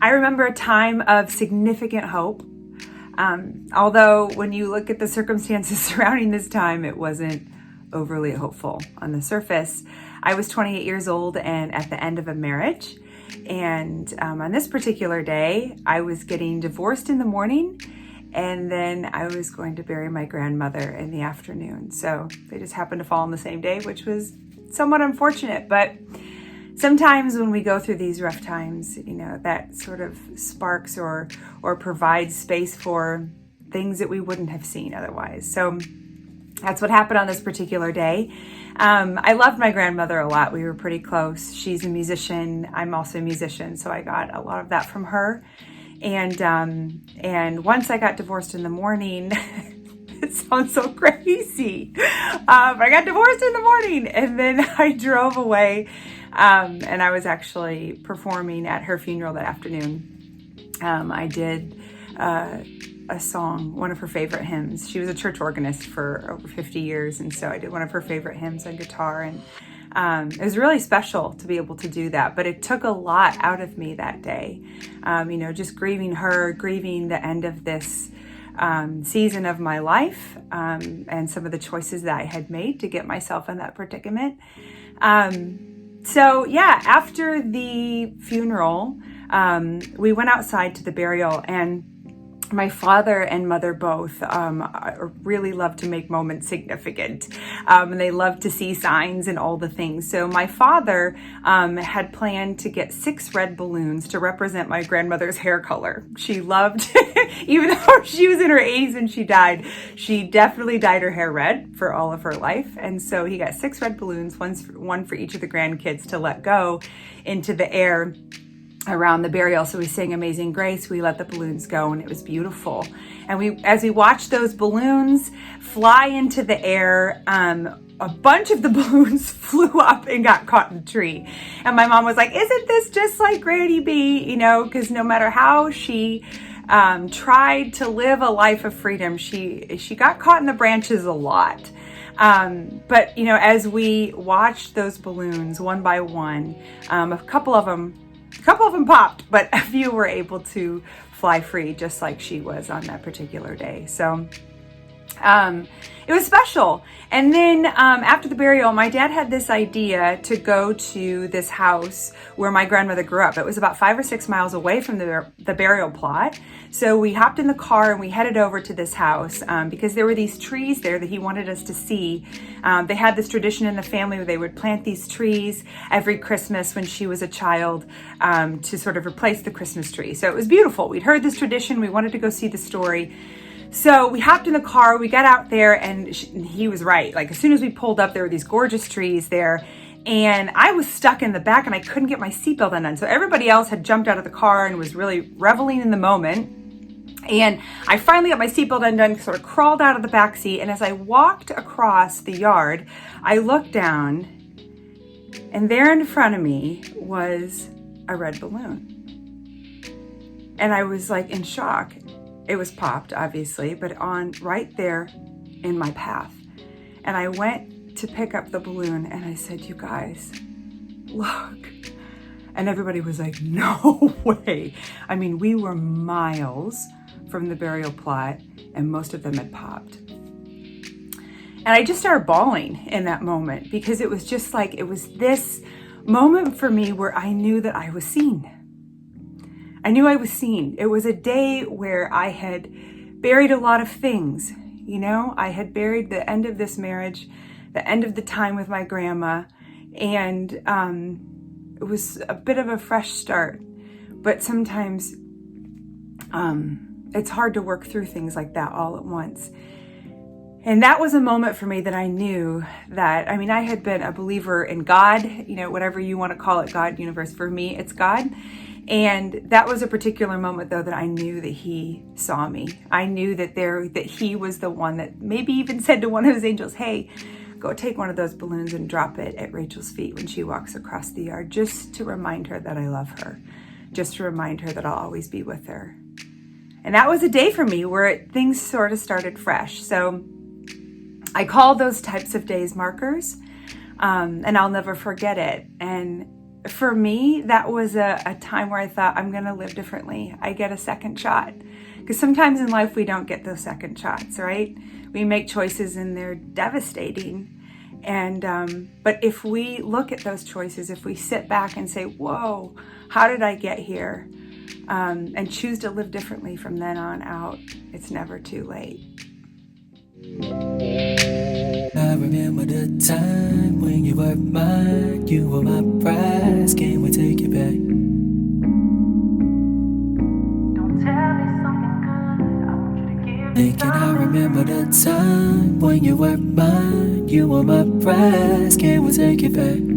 I remember a time of significant hope. Although when you look at the circumstances surrounding this time, it wasn't overly hopeful on the surface. I was 28 years old and at the end of a marriage. And on this particular day, I was getting divorced in the morning, and then I was going to bury my grandmother in the afternoon. So they just happened to fall on the same day, which was somewhat unfortunate. But sometimes when we go through these rough times, that sort of sparks or provides space for things that we wouldn't have seen otherwise. So that's what happened on this particular day. I loved my grandmother a lot. We were pretty close. She's a musician. I'm also a musician, so I got a lot of that from her. And once I got divorced in the morning, it sounds so crazy. I got divorced in the morning, and then I drove away, and I was actually performing at her funeral that afternoon. I did a song, one of her favorite hymns. She was a church organist for over 50 years, and so I did one of her favorite hymns on guitar, and it was really special to be able to do that, but it took a lot out of me that day. Just grieving her, grieving the end of this season of my life, and some of the choices that I had made to get myself in that predicament. After the funeral, we went outside to the burial, and my father and mother both really love to make moments significant, and they love to see signs and all the things. So my father had planned to get 6 red balloons to represent my grandmother's hair color. She loved, even though she was in her 80s and she died, she definitely dyed her hair red for all of her life. And so he got 6 red balloons, one for each of the grandkids to let go into the air around the burial. So we sang Amazing Grace, we let the balloons go, and it was beautiful. And as we watched those balloons fly into the air, a bunch of the balloons flew up and got caught in the tree. And my mom was like, isn't this just like Granny B? Because no matter how she tried to live a life of freedom, she got caught in the branches a lot. But as we watched those balloons one by one, a couple of them popped, but a few were able to fly free, just like she was on that particular day. So it was special. And then after the burial, my dad had this idea to go to this house where my grandmother grew up. It was about 5 or 6 miles away from the burial plot. So we hopped in the car and we headed over to this house because there were these trees there that he wanted us to see. They had this tradition in the family where they would plant these trees every Christmas when she was a child to sort of replace the Christmas tree. So it was beautiful. We'd heard this tradition. We wanted to go see the story. So we hopped in the car, we got out there, and he was right. Like, as soon as we pulled up, there were these gorgeous trees there, and I was stuck in the back and I couldn't get my seatbelt undone. So everybody else had jumped out of the car and was really reveling in the moment. And I finally got my seatbelt undone, sort of crawled out of the back seat, and as I walked across the yard, I looked down, and there in front of me was a red balloon. And I was like in shock. It was popped, obviously, but on right there in my path. And I went to pick up the balloon and I said, you guys, look. And everybody was like, no way. I mean, we were miles from the burial plot and most of them had popped. And I just started bawling in that moment because it was just like, it was this moment for me where I knew that I was seen. I knew I was seen. It was a day where I had buried a lot of things. I had buried the end of this marriage, the end of the time with my grandma, and it was a bit of a fresh start. But sometimes it's hard to work through things like that all at once. And that was a moment for me that I knew that, I had been a believer in God, whatever you want to call it, God, universe. For me, it's God. And that was a particular moment, though, that I knew that he saw me. I knew that he was the one that maybe even said to one of his angels, hey, go take one of those balloons and drop it at Rachel's feet when she walks across the yard, just to remind her that I love her, just to remind her that I'll always be with her. And that was a day for me where things sort of started fresh. So I call those types of days markers, and I'll never forget it. And for me, that was a time where I thought, I'm going to live differently. I get a second shot. Because sometimes in life we don't get those second shots, right? We make choices and they're devastating. And but if we look at those choices, if we sit back and say, whoa, how did I get here? And choose to live differently from then on out, it's never too late. I remember the time when you were mine, you were my prize, can't wait to take you back. Don't tell me something good, I want you to give me Thinking I remember the time when you were mine, you were my prize, can't wait to take you back.